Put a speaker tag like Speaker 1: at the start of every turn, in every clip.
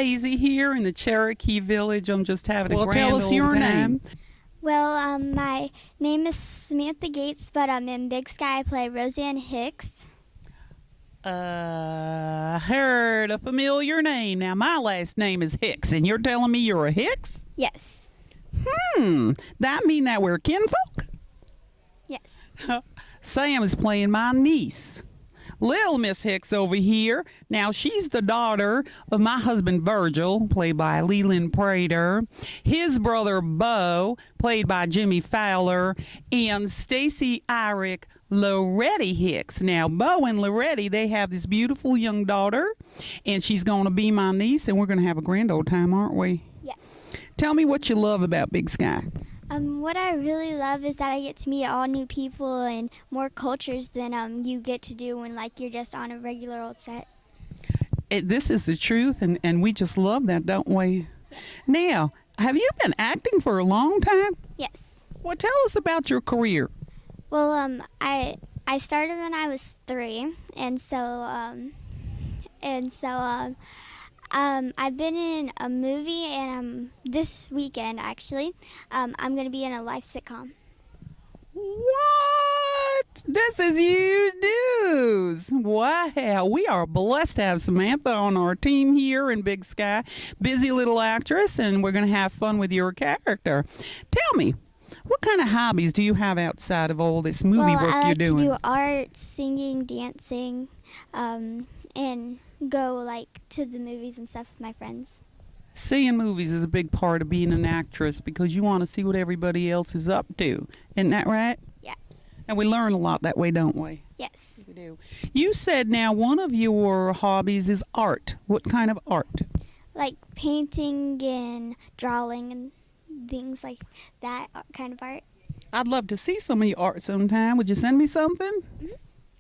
Speaker 1: Daisy here in the Cherokee village. I'm just having a grand
Speaker 2: tell us
Speaker 1: old
Speaker 2: your
Speaker 1: time.
Speaker 2: name.
Speaker 3: Well, my name is Samantha Gates, but in Big Sky I play Roseanne Hicks.
Speaker 2: Heard a familiar name. Now, my last name is Hicks, and you're telling me you're a Hicks?
Speaker 3: Yes.
Speaker 2: That mean that we're kinfolk?
Speaker 3: Yes.
Speaker 2: Sam is playing my niece, Little Miss Hicks over here. Now, she's the daughter of my husband Virgil, played by Leland Prater, his brother Bo, played by Jimmy Fowler, and Stacy Irick Loretti Hicks. Now, Bo and Loretti, they have this beautiful young daughter, and she's going to be my niece, and we're going to have a grand old time, aren't we?
Speaker 3: Yes.
Speaker 2: Tell me what you love about Big Sky.
Speaker 3: What I really love is that I get to meet all new people and more cultures than you get to do when you're just on a regular old set.
Speaker 2: This is the truth, and we just love that, don't we?
Speaker 3: Yes.
Speaker 2: Now, have you been acting for a long time?
Speaker 3: Yes.
Speaker 2: Well, tell us about your career.
Speaker 3: Well, I started when I was 3, and I've been in a movie, and this weekend actually, I'm going to be in a live sitcom.
Speaker 2: What? This is huge news. Wow. We are blessed to have Samantha on our team here in Big Sky. Busy little actress, and we're going to have fun with your character. Tell me, what kind of hobbies do you have outside of all this movie work
Speaker 3: I
Speaker 2: you're doing?
Speaker 3: to do art, singing, dancing, and go to the movies and stuff with my friends.
Speaker 2: Seeing movies is a big part of being an actress because you want to see what everybody else is up to. Isn't that right?
Speaker 3: Yeah.
Speaker 2: And we learn a lot that way, don't we?
Speaker 3: Yes.
Speaker 2: We do. You said now one of your hobbies is art. What kind of art?
Speaker 3: Like painting and drawing and things like that kind of art.
Speaker 2: I'd love to see some of your art sometime. Would you send me something?
Speaker 3: Mm-hmm.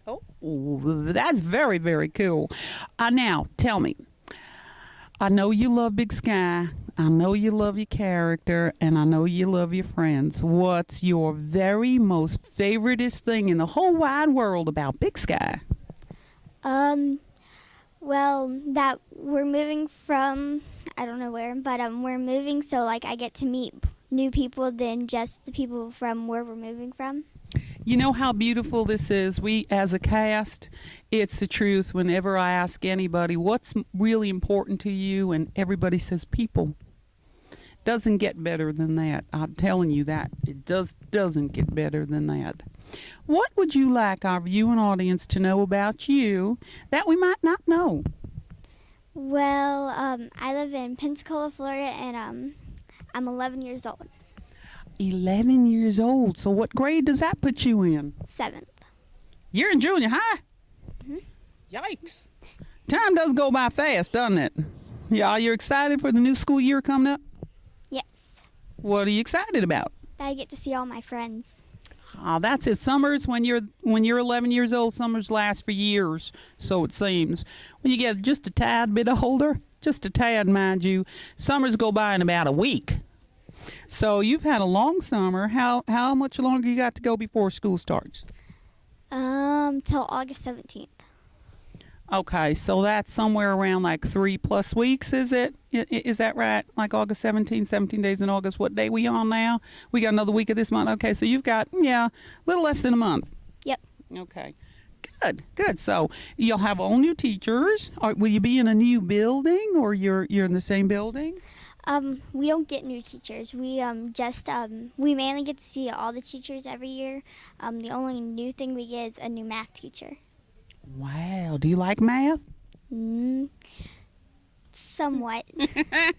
Speaker 2: Oh, that's very, very cool. Now, tell me. I know you love Big Sky. I know you love your character, and I know you love your friends. What's your very most favoriteest thing in the whole wide world about Big Sky?
Speaker 3: Well, that we're moving from, I don't know where, but we're moving, so I get to meet new people than just the people from where we're moving from.
Speaker 2: You know how beautiful this is? We, as a cast, it's the truth. Whenever I ask anybody, what's really important to you? And everybody says people. Doesn't get better than that. I'm telling you that. It doesn't get better than that. What would you like our viewing audience to know about you that we might not know?
Speaker 3: Well, I live in Pensacola, Florida, and I'm 11 years old.
Speaker 2: 11 years old. So what grade does that put you in?
Speaker 3: 7th.
Speaker 2: You're in junior high?
Speaker 3: Mm-hmm.
Speaker 2: Yikes. Time does go by fast, doesn't it? Yeah, you're excited for the new school year coming up?
Speaker 3: Yes.
Speaker 2: What are you excited about?
Speaker 3: That I get to see all my friends.
Speaker 2: Oh, that's it. Summers, when you're 11 years old, summers last for years, so it seems. When you get just a tad bit older, just a tad, mind you, summers go by in about a week. So you've had a long summer. How much longer you got to go before school starts?
Speaker 3: Till August 17th.
Speaker 2: Okay, so that's somewhere around 3+ weeks, is it? Is that right? Like August 17 days in August. What day we on now? We got another week of this month. Okay, so you've got, a little less than a month.
Speaker 3: Yep.
Speaker 2: Okay. Good. So you'll have all new teachers. Will you be in a new building, or you're in the same building?
Speaker 3: We don't get new teachers. We we mainly get to see all the teachers every year. The only new thing we get is a new math teacher.
Speaker 2: Wow. Do you like math?
Speaker 3: Somewhat.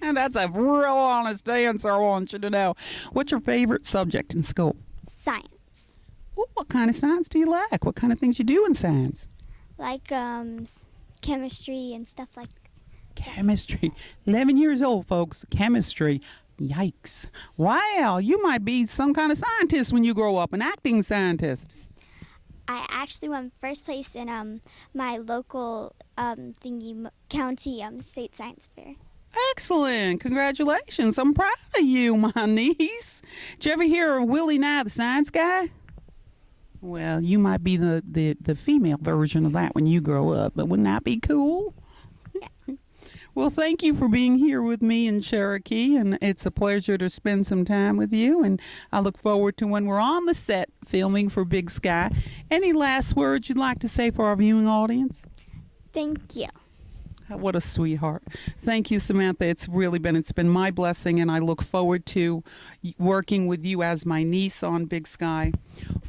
Speaker 2: That's a real honest answer, I want you to know. What's your favorite subject in school?
Speaker 3: Science.
Speaker 2: Well, what kind of science do you like? What kind of things you do in science?
Speaker 3: Like chemistry and stuff like that.
Speaker 2: Chemistry. 11 years old, folks. Chemistry. Yikes. Wow, you might be some kind of scientist when you grow up, an acting scientist.
Speaker 3: I actually won first place in my local county state science fair.
Speaker 2: Excellent. Congratulations. I'm proud of you, my niece. Did you ever hear of Willie Nye, the science guy? Well, you might be the female version of that when you grow up, but wouldn't that be cool?
Speaker 3: Yeah.
Speaker 2: Well, thank you for being here with me in Cherokee, and it's a pleasure to spend some time with you, and I look forward to when we're on the set filming for Big Sky. Any last words you'd like to say for our viewing audience?
Speaker 3: Thank you.
Speaker 2: What a sweetheart. Thank you, Samantha. It's been my blessing, and I look forward to working with you as my niece on Big Sky.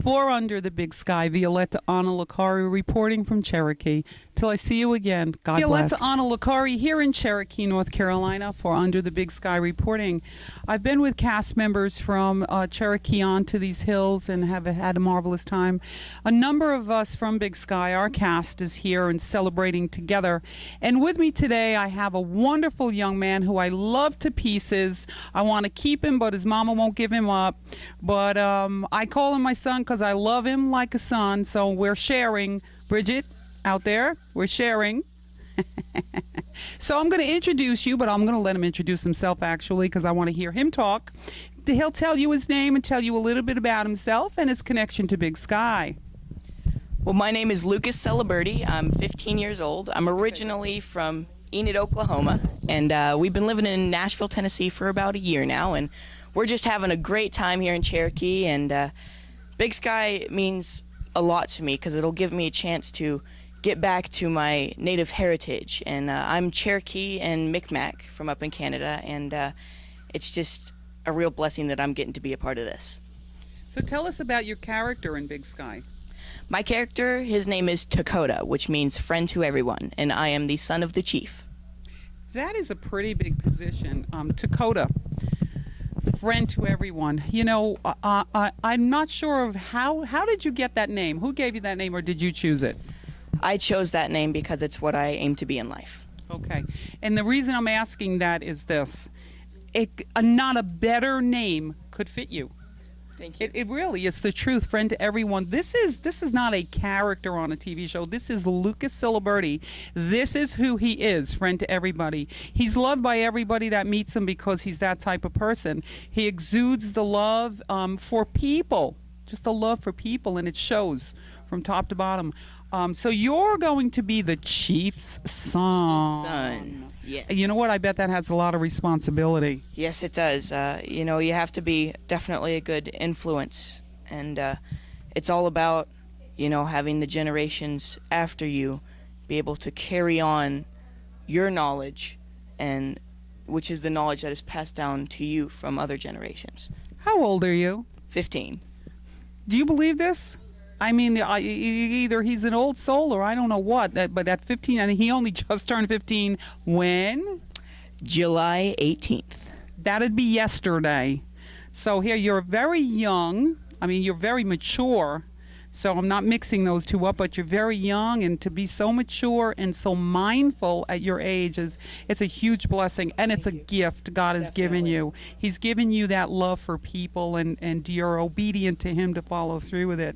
Speaker 2: For Under the Big Sky, Violetta Licari reporting from Cherokee. Till I see you again, God bless. Violetta Licari here in Cherokee, North Carolina for Under the Big Sky reporting. I've been with cast members from Cherokee on to these hills and have had a marvelous time. A number of us from Big Sky, our cast, is here and celebrating together. And with me today, I have a wonderful young man who I love to pieces. I want to keep him, but his mama won't give him up. But I call him my son because I love him like a son. So we're sharing. Bridget, out there, we're sharing. So I'm going to introduce you, but I'm going to let him introduce himself, actually, because I want to hear him talk. He'll tell you his name and tell you a little bit about himself and his connection to Big Sky.
Speaker 4: Well, my name is Lucas Ciliberti. I'm 15 years old. I'm originally from Enid, Oklahoma, and we've been living in Nashville, Tennessee for about a year now, and we're just having a great time here in Cherokee, and Big Sky means a lot to me because it'll give me a chance to get back to my native heritage, and I'm Cherokee and Micmac from up in Canada, and it's just a real blessing that I'm getting to be a part of this.
Speaker 2: So tell us about your character in Big Sky.
Speaker 4: My character, his name is Dakota, which means friend to everyone, and I am the son of the chief.
Speaker 2: That is a pretty big position. Dakota, friend to everyone. You know, I'm not sure of how did you get that name? Who gave you that name, or did you choose it?
Speaker 4: I chose that name because it's what I aim to be in life.
Speaker 2: Okay. And the reason I'm asking that is this. Not a better name could fit you.
Speaker 4: Thank you.
Speaker 2: It really is the truth, friend to everyone. This is not a character on a TV show. This is Lucas Ciliberti. This is who he is, friend to everybody. He's loved by everybody that meets him because he's that type of person. He exudes the love for people, just a love for people, and it shows from top to bottom. So you're going to be the chief's son.
Speaker 4: Yes.
Speaker 2: You know what? I bet that has a lot of responsibility.
Speaker 4: Yes, it does. You know, you have to be definitely a good influence, and it's all about, you know, having the generations after you be able to carry on your knowledge, and which is the knowledge that is passed down to you from other generations.
Speaker 2: How old are you?
Speaker 4: 15.
Speaker 2: Do you believe this? I mean, either he's an old soul or I don't know what, but at 15, and he only just turned 15 when?
Speaker 4: July 18th.
Speaker 2: That'd be yesterday. So here, you're very young. I mean, you're very mature. So I'm not mixing those two up, but you're very young, and to be so mature and so mindful at your age it's a huge blessing, and it's a gift God has given you. He's given you that love for people, and you're obedient to him to follow through with it.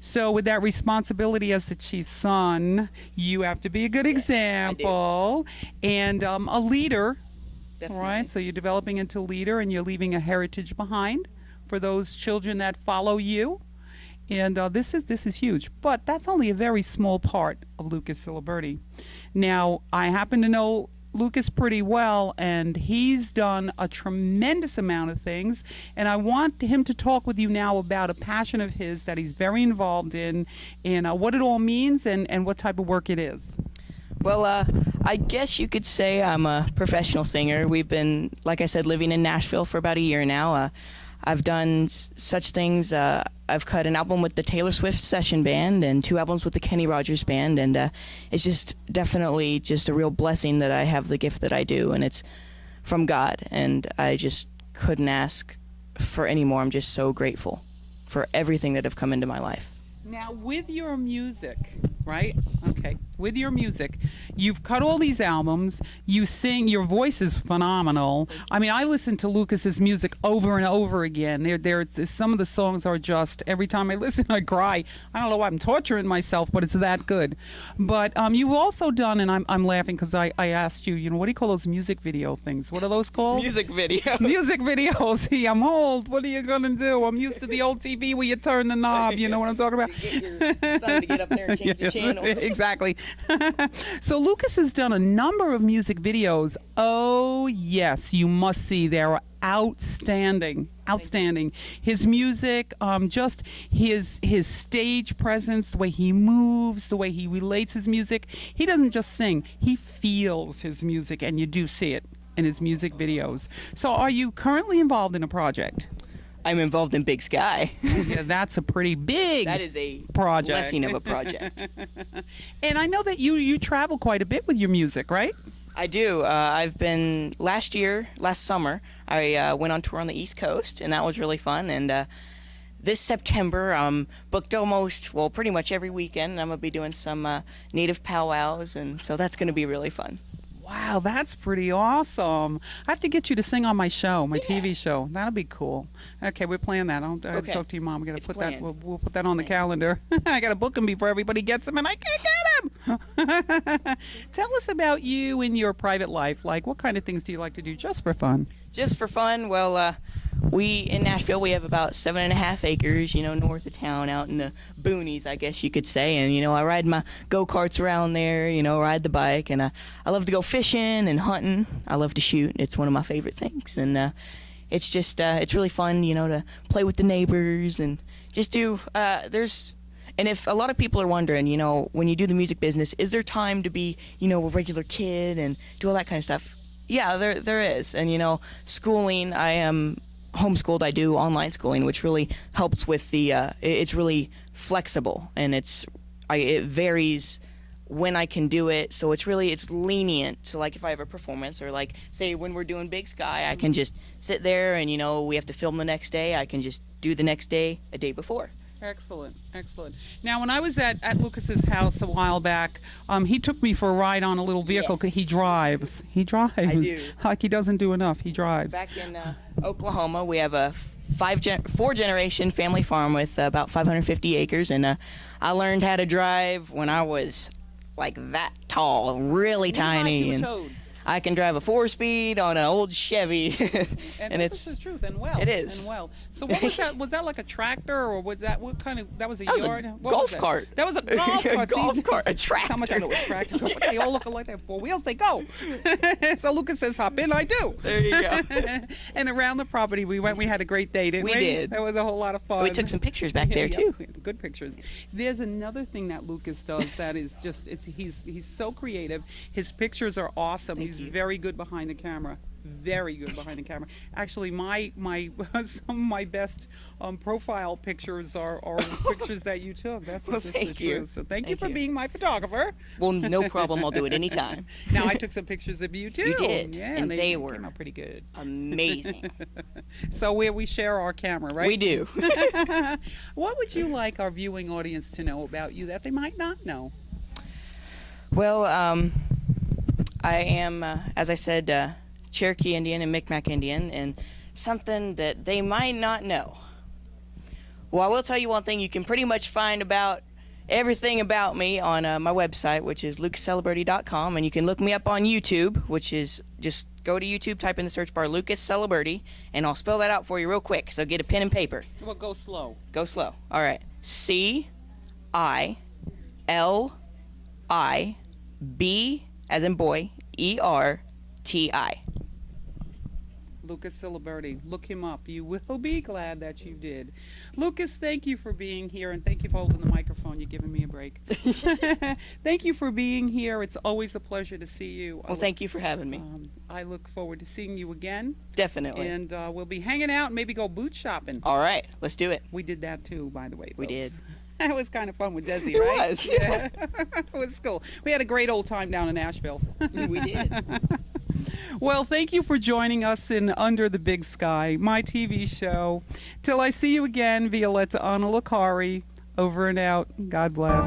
Speaker 2: So with that responsibility as the chief's son, you have to be a good example and a leader.
Speaker 4: Definitely.
Speaker 2: Right? So you're developing into a leader, and you're leaving a heritage behind for those children that follow you. And this is huge, but that's only a very small part of Lucas Ciliberti. Now, I happen to know Lucas pretty well, and he's done a tremendous amount of things, and I want him to talk with you now about a passion of his that he's very involved in, and what it all means and what type of work it is.
Speaker 4: Well, I guess you could say I'm a professional singer. We've been, like I said, living in Nashville for about a year now. I've done such things. I've cut an album with the Taylor Swift session band and 2 albums with the Kenny Rogers band, and it's just definitely just a real blessing that I have the gift that I do, and it's from God, and I just couldn't ask for any more. I'm just so grateful for everything that have come into my life.
Speaker 2: Now, with your music, right? Okay. With your music, you've cut all these albums. You sing. Your voice is phenomenal. I mean, I listen to Lucas's music over and over again. Some of the songs are just, every time I listen, I cry. I don't know why I'm torturing myself, but it's that good. But you've also done, and I'm laughing because I asked you, you know, what do you call those music video things? What are those called?
Speaker 4: Music video.
Speaker 2: Music videos. See, I'm old. What are you going to do? I'm used to the old TV where you turn the knob. You know what I'm talking about?
Speaker 4: Get your son to get up there and change the channel.
Speaker 2: Exactly. So Lucas has done a number of music videos. Oh, yes, you must see. They're outstanding. Outstanding. His music, just his stage presence, the way he moves, the way he relates his music. He doesn't just sing, he feels his music, and you do see it in his music videos. So are you currently involved in a project?
Speaker 4: I'm involved in Big Sky.
Speaker 2: Yeah, that's a pretty big
Speaker 4: That is a
Speaker 2: project.
Speaker 4: blessing of a project.
Speaker 2: And I know that you travel quite a bit with your music, right?
Speaker 4: I do. I've been last summer, I went on tour on the East Coast, and that was really fun. And this September, I'm booked pretty much every weekend. I'm going to be doing some native powwows, and so that's going to be really fun.
Speaker 2: Wow, that's pretty awesome. I have to get you to sing on my show, my TV show. That'll be cool. Okay, we're playing that. I'll
Speaker 4: Okay.
Speaker 2: talk to your mom. We're gonna
Speaker 4: It's
Speaker 2: put
Speaker 4: planned.
Speaker 2: that. We'll put that on the calendar. I gotta book them before everybody gets them, and I can't get them. Tell us about you in your private life. Like, what kind of things do you like to do just for fun?
Speaker 4: Just for fun, well, we in Nashville, we have about 7.5 acres, north of town, out in the boonies, I guess you could say. And I ride my go-karts around there, ride the bike, and I love to go fishing and hunting. I love to shoot. It's one of my favorite things, and it's just it's really fun, to play with the neighbors and just do. And if a lot of people are wondering, when you do the music business, is there time to be, a regular kid and do all that kind of stuff? Yeah, there is. And schooling, I am homeschooled. I do online schooling, which really helps with the it's really flexible, and it varies when I can do it, so it's lenient. So like if I have a performance, or like say when we're doing Big Sky, I can just sit there and we have to film the next day, I can just do the next day a day before.
Speaker 2: Excellent, excellent. Now, when I was at Lucas's house a while back, he took me for a ride on a little vehicle.
Speaker 4: Yes.
Speaker 2: He drives. He drives.
Speaker 4: I do.
Speaker 2: Like he doesn't do enough. He drives.
Speaker 4: Back in Oklahoma, we have a 4-generation family farm with about 550 acres, and I learned how to drive when I was like that tall, really tiny, and I can drive a 4-speed on an old Chevy,
Speaker 2: and it's the truth. And well,
Speaker 4: it is.
Speaker 2: And well. So what was that? Was that like a tractor, or was that what kind of? That was a
Speaker 4: That was
Speaker 2: yard.
Speaker 4: a
Speaker 2: What
Speaker 4: golf
Speaker 2: was
Speaker 4: cart.
Speaker 2: That was a golf cart.
Speaker 4: A golf
Speaker 2: See?
Speaker 4: cart. A tractor.
Speaker 2: How much I know what tractors are, but they all look like they have 4 wheels. They go. So Lucas says, "Hop in." I do.
Speaker 4: There you go.
Speaker 2: And around the property we went. We had a great day, didn't we?
Speaker 4: We did.
Speaker 2: That was a whole lot of fun.
Speaker 4: We took some pictures back there too.
Speaker 2: Good pictures. There's another thing that Lucas does that is just he's so creative. His pictures are awesome. He's very good behind the camera. Very good behind the camera. Actually, my some of my best profile pictures are pictures that you took. That's
Speaker 4: Well,
Speaker 2: just
Speaker 4: thank
Speaker 2: the
Speaker 4: you.
Speaker 2: truth. So thank you
Speaker 4: Thank
Speaker 2: for
Speaker 4: you.
Speaker 2: being my photographer.
Speaker 4: Well, no problem. I'll do it anytime.
Speaker 2: Now I took some pictures of you too.
Speaker 4: You did,
Speaker 2: Yeah,
Speaker 4: and they
Speaker 2: came
Speaker 4: were
Speaker 2: out pretty good.
Speaker 4: Amazing.
Speaker 2: So we share our camera, right?
Speaker 4: We do.
Speaker 2: What would you like our viewing audience to know about you that they might not know?
Speaker 4: Well, I am, as I said, Cherokee Indian and Micmac Indian, and something that they might not know. Well, I will tell you one thing. You can pretty much find about everything about me on my website, which is lucasciliberti.com, and you can look me up on YouTube, which is just go to YouTube, type in the search bar Lucas Ciliberti, and I'll spell that out for you real quick. So get a pen and paper.
Speaker 2: Well, go slow.
Speaker 4: Go slow. All right. C-I-L-I-B, as in boy, E-R-T-I.
Speaker 2: Lucas Ciliberti. Look him up. You will be glad that you did. Lucas, thank you for being here, and thank you for holding the microphone. You're giving me a break. Thank you for being here. It's always a pleasure to see you.
Speaker 4: Well, thank you for having me.
Speaker 2: I look forward to seeing you again.
Speaker 4: Definitely.
Speaker 2: And we'll be hanging out and maybe go boot shopping.
Speaker 4: All right. Let's do it.
Speaker 2: We did that too, by the way.
Speaker 4: We
Speaker 2: folks.
Speaker 4: did.
Speaker 2: That was kind of fun with Desi,
Speaker 4: It
Speaker 2: right?
Speaker 4: was.
Speaker 2: Yeah. It was cool. We had a great old time down in Nashville.
Speaker 4: We did.
Speaker 2: Well, thank you for joining us in Under the Big Sky, my TV show. Till I see you again, Violetta on Licari. Over and out. God bless.